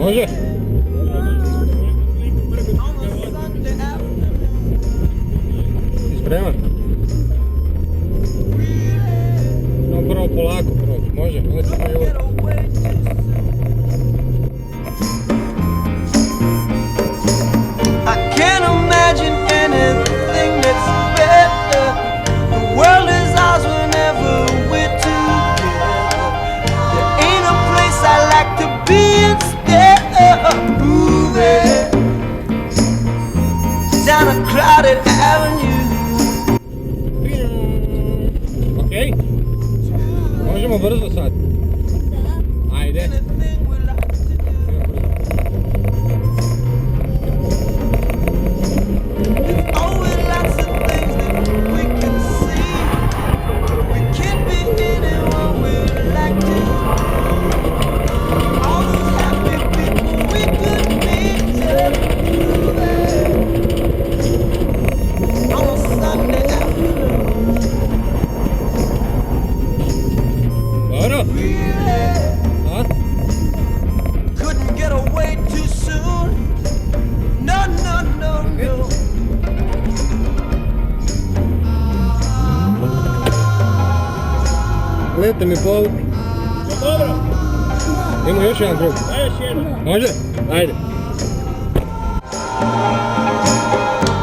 Može? Ti spreman? No, prvo polako prođi, može? Onda ćemo i ovo. I can't imagine anything that's better. The world is ours whenever we're together. There ain't a place I like to be instead of moving down a crowded avenue. Okej? Možemo brzo sad. Ajde. Anything we like to do. There's always lots of things that we can see. We can't be anyone we like to. All those happy people we could meet on a Sunday afternoon. Dobro? Really A? couldn't get away too soon. No, no, no, no. Gledajte mi povuk. Dobro, Ima još jedan krug. daj još jedan. Može? Ajde.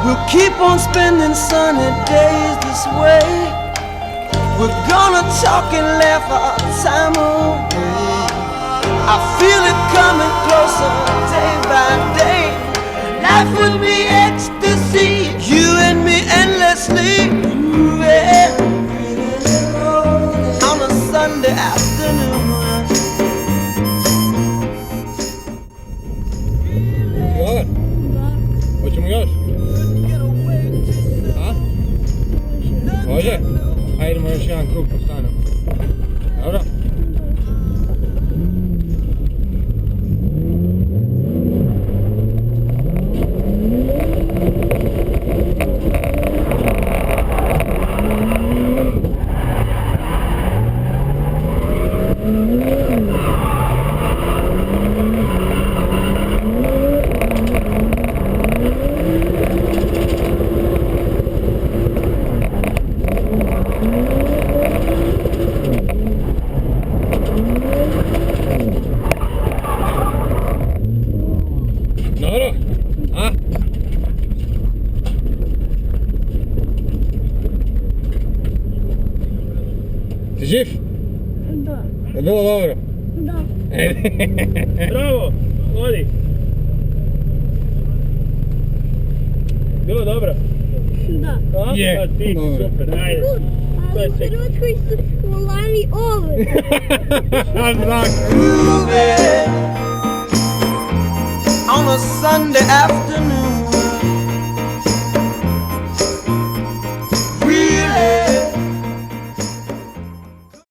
We'll keep on spending sunny days this way. We're gonna talk and laugh our time away. I feel it coming closer day by day. Life would be ecstasy, you and me endlessly moving on a Sunday afternoon. Dobar. Hoćemo još? Get away too soon. A? Može? Ajde, idemo još jedan krug postanemo. Dobro? Dobro? A? Ti živ? Da, Je bilo dobro? da, Bravo, vodi. Bilo dobro? da. A? Je, Pa ti, dobro. super, ajde. To je Ali u sve. Hrvatskoj su volani ove. Moving on a Sunday afternoon.